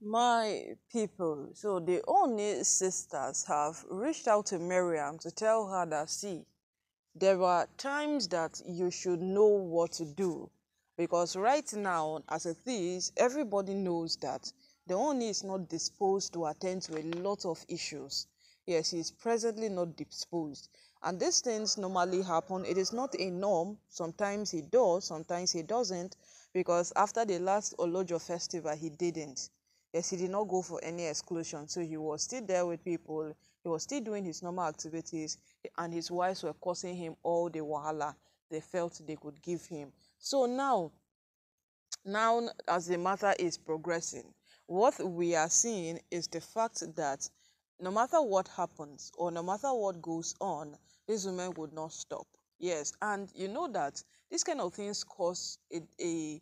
My people, so the Ooni sisters have reached out to Miriam to tell her that, see, there are times that you should know what to do. Because right now, as it is, everybody knows that the Ooni is not disposed to attend to a lot of issues. Yes, he is presently not disposed. And these things normally happen. It is not a norm. Sometimes he does, sometimes he doesn't. Because after the last Olojo festival, he didn't. Yes, he did not go for any exclusion. So he was still there with people. He was still doing his normal activities, and his wives were causing him all the wahala they felt they could give him. So now as the matter is progressing, what we are seeing is the fact that no matter what happens or no matter what goes on, these women would not stop. Yes, and you know that these kind of things cause a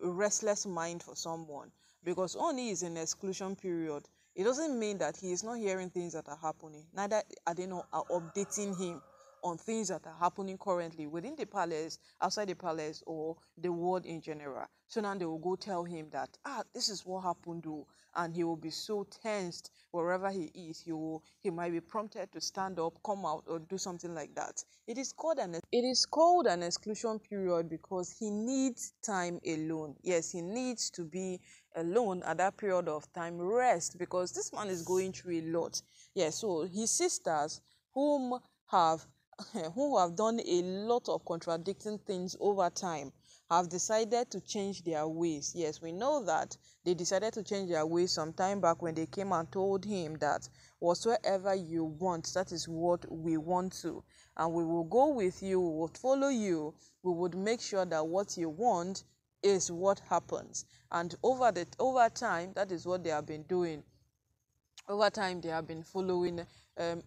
restless mind for someone, because only is in exclusion period. It doesn't mean that he is not hearing things that are happening. Neither are they not are updating him on things that are happening currently within the palace, outside the palace, or the world in general. So now they will go tell him that, this is what happened, though, and he will be so tensed wherever he is. He might be prompted to stand up, come out, or do something like that. It is called an exclusion period because he needs time alone. Yes, he needs to be alone at that period of time, rest, because this man is going through a lot. Yes, so his sisters, whom have who have done a lot of contradicting things over time, have decided to change their ways. Yes, we know that they decided to change their ways some time back when they came and told him that whatsoever you want, that is what we want to, and we will go with you, we will follow you, we would make sure that what you want is what happens. And over time, that is what they have been doing. Over time, they have been following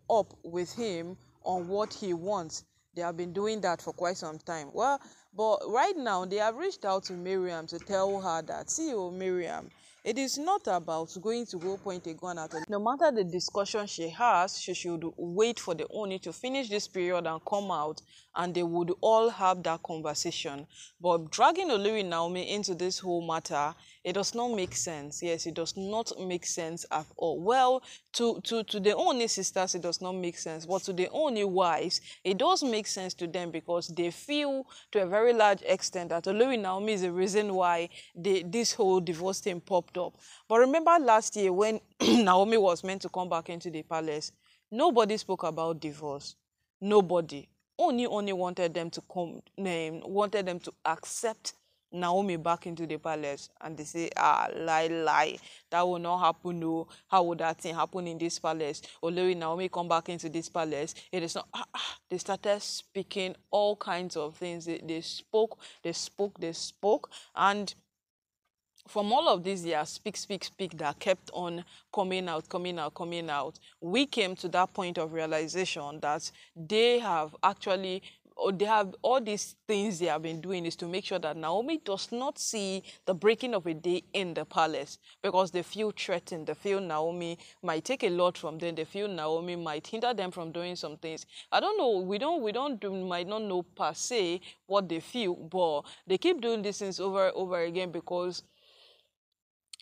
up with him on what he wants. They have been doing that for quite some time. Well, but right now, they have reached out to Miriam to tell her that, see, oh, Miriam, it is not about going to go point a gun at her. No matter the discussion she has, she should wait for the Oni to finish this period and come out, and they would all have that conversation. But dragging Olori Naomi into this whole matter, it does not make sense. Yes, it does not make sense at all. Well, to the Oni sisters, it does not make sense. But to the Oni wives, it does make sense to them, because they feel to a very large extent that Olori Naomi is the reason why this whole divorce thing popped up. But remember last year when Naomi was meant to come back into the palace, nobody spoke about divorce. Nobody. Only wanted them to wanted them to accept Naomi back into the palace, and they say, lie, that will not happen. No, how would that thing happen in this palace? Olori Naomi come back into this palace. It is not. They started speaking all kinds of things. They spoke, and from all of this, yeah, speak that kept on coming out. We came to that point of realization that they have actually, or they have all these things they have been doing is to make sure that Naomi does not see the breaking of a day in the palace, because they feel threatened. They feel Naomi might take a lot from them. They feel Naomi might hinder them from doing some things. I don't know. Might not know per se what they feel, but they keep doing these things over and over again because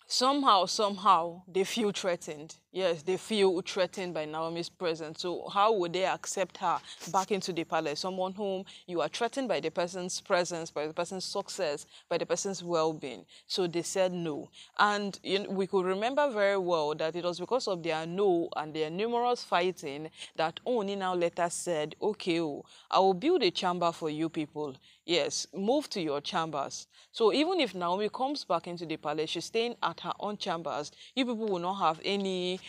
somehow they feel threatened. Yes, they feel threatened by Naomi's presence. So how would they accept her back into the palace? Someone whom you are threatened by the person's presence, by the person's success, by the person's well-being. So they said no. And we could remember very well that it was because of their no and their numerous fighting that Oni now later said, okay, I will build a chamber for you people. Yes, move to your chambers. So even if Naomi comes back into the palace, she's staying at her own chambers. You people will not have any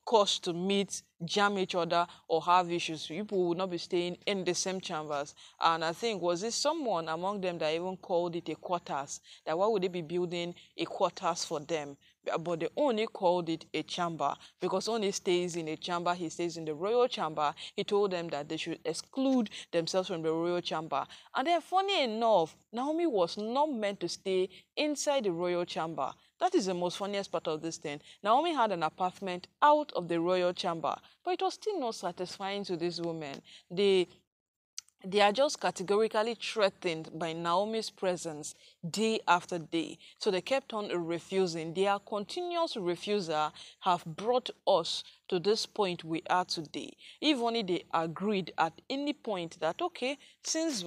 cause to meet, jam each other, or have issues. People will not be staying in the same chambers. And I think, was it someone among them that even called it a quarters? That why would they be building a quarters for them? But they only called it a chamber, because only stays in a chamber. He stays in the royal chamber. He told them that they should exclude themselves from the royal chamber. And then, funny enough, Naomi was not meant to stay inside the royal chamber. That is the most funniest part of this thing. Naomi had an apartment out of the royal chamber, but it was still not satisfying to this woman. they are just categorically threatened by Naomi's presence day after day. So they kept on refusing. Their continuous refusal have brought us to this point we are today. If only they agreed at any point that, okay, since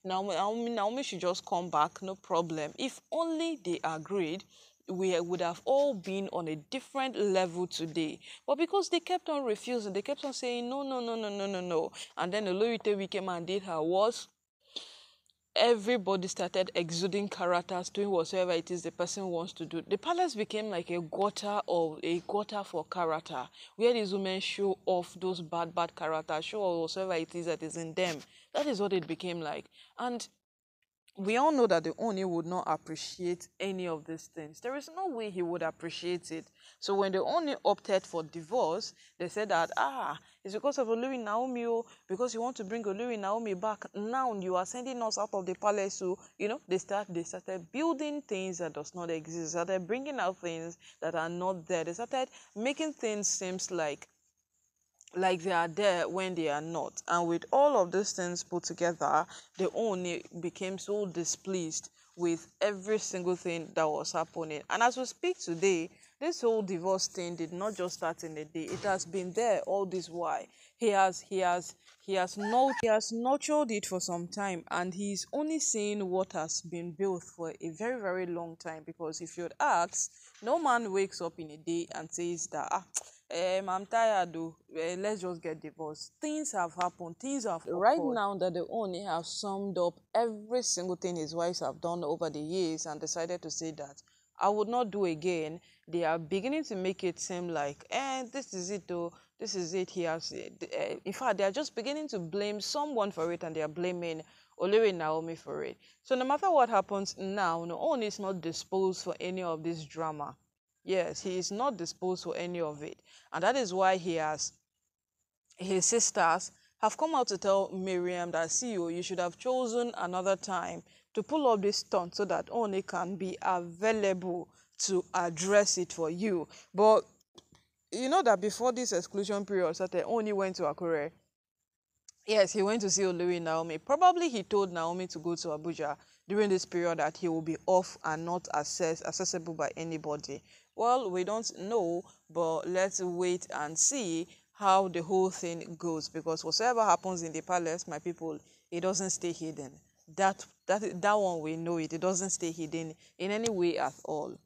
Naomi should just come back, no problem. If only they agreed, we would have all been on a different level today. But because they kept on refusing, they kept on saying, no, no, no, no, no, no, no. And then Oloritewi came and did her worst. Everybody started exuding characters, doing whatever it is the person wants to do. The palace became like a gutter for character, where these women show off those bad characters, show off whatever it is that is in them. That is what it became like. And we all know that the Oni would not appreciate any of these things. There is no way he would appreciate it. So when the Oni opted for divorce, they said that, it's because of Olori Naomi, because you want to bring Olori Naomi back. Now you are sending us out of the palace. So, they started building things that does not exist. They started bringing out things that are not there. They started making things seem like they are there when they are not. And with all of these things put together, the Oni became so displeased with every single thing that was happening. And as we speak today, this whole divorce thing did not just start in a day. It has been there all this while. He has nurtured it for some time, and he's only seeing what has been built for a very, very long time. Because if you'd ask, no man wakes up in a day and says that I'm tired though, let's just get divorced. Things have happened, things have occurred. Right now that the Oni have summed up every single thing his wives have done over the years and decided to say that I would not do again, they are beginning to make it seem like, this is it though, this is it. He has, in fact, they are just beginning to blame someone for it, and they are blaming Olori Naomi for it. So no matter what happens now, Oni is not disposed for any of this drama. Yes, he is not disposed for any of it. And that is why his sisters have come out to tell Miriam that, see you should have chosen another time to pull up this stunt so that Oni can be available to address it for you. But you know that before this exclusion period started, Oni went to Akure. Yes, he went to see Olori Naomi. Probably he told Naomi to go to Abuja during this period, that he will be off and not accessible by anybody. Well, we don't know, but let's wait and see how the whole thing goes, because whatever happens in the palace, my people, it doesn't stay hidden. That one we know it. It doesn't stay hidden in any way at all.